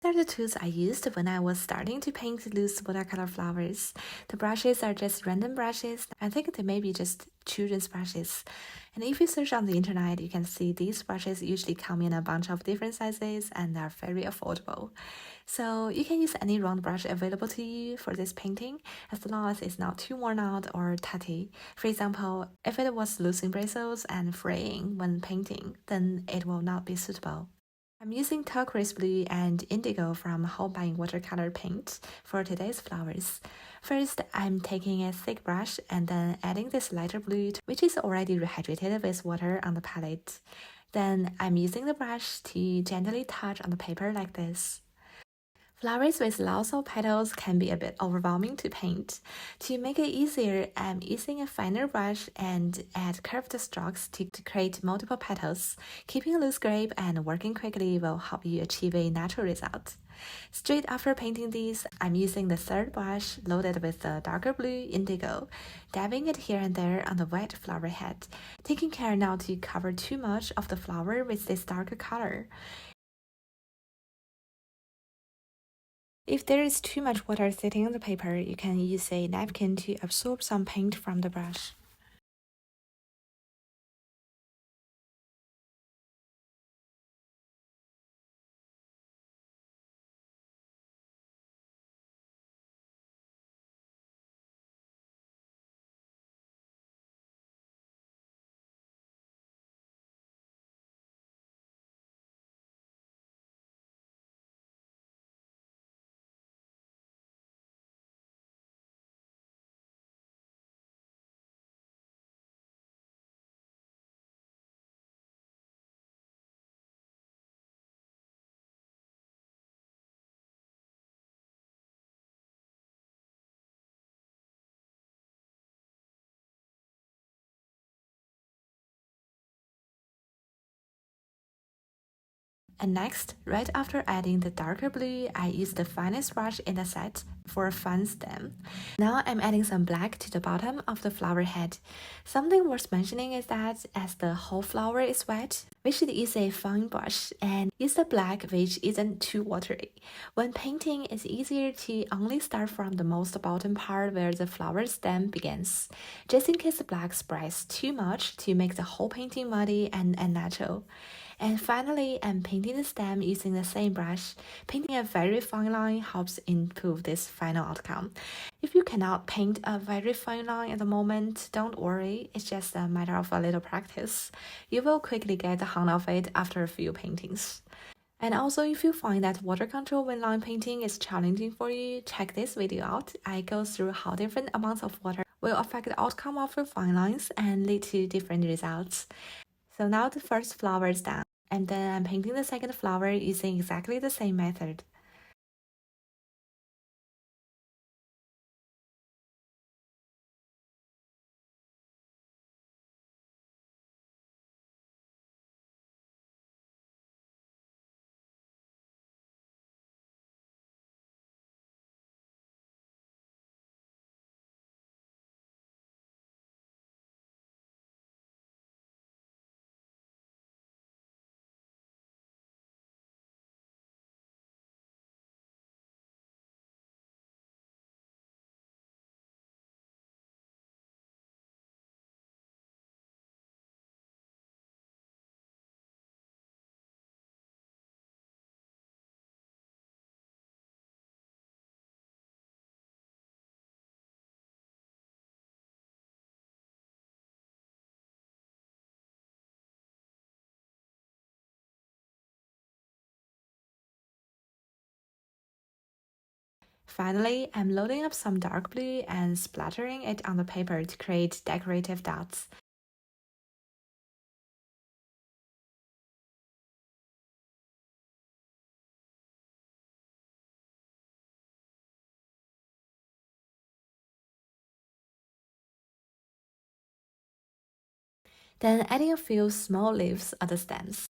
These are the tools I used when I was starting to paint loose watercolor flowers. The brushes are just random brushes. I think they may be just children's brushes. And if you search on the internet, you can see these brushes usually come in a bunch of different sizes and are very affordable. So you can use any round brush available to you for this painting as long as it's not too worn out or tatty. For example, if it was losing bristles and fraying when painting, then it will not be suitable. I'm using turquoise blue and indigo from Holbein Watercolor paint for today's flowers. First, I'm taking a thick brush and then adding this lighter blue, which is already rehydrated with water on the palette. Then I'm using the brush to gently touch on the paper like this. Flowers with lots of petals can be a bit overwhelming to paint. To make it easier, I'm using a finer brush and add curved strokes to create multiple petals. Keeping a loose grip and working quickly will help you achieve a natural result. Straight after painting these, I'm using the third brush loaded with the darker blue indigo, dabbing it here and there on the white flower head, taking care not to cover too much of the flower with this darker color. If there is too much water sitting on the paper, you can use a napkin to absorb some paint from the brush. And next, right after adding the darker blue, I use the finest brush in the set for a fun stem. Now I'm adding some black to the bottom of the flower head. Something worth mentioning is that as the whole flower is wet, we should use a fine brush and use the black which isn't too watery. When painting, it's easier to only start from the most bottom part where the flower stem begins, just in case the black spreads too much to make the whole painting muddy and unnatural. And finally, I'm painting the stem using the same brush. Painting a very fine line helps improve this final outcome. If you cannot paint a very fine line at the moment, don't worry, it's just a matter of a little practice. You will quickly get the hang of it after a few paintings. And also, if you find that water control when line painting is challenging for you, check this video out. I go through how different amounts of water will affect the outcome of your fine lines and lead to different results. So now the first flower is done, and then I'm painting the second flower using exactly the same method. Finally, I'm loading up some dark blue and splattering it on the paper to create decorative dots. Then adding a few small leaves at the stems.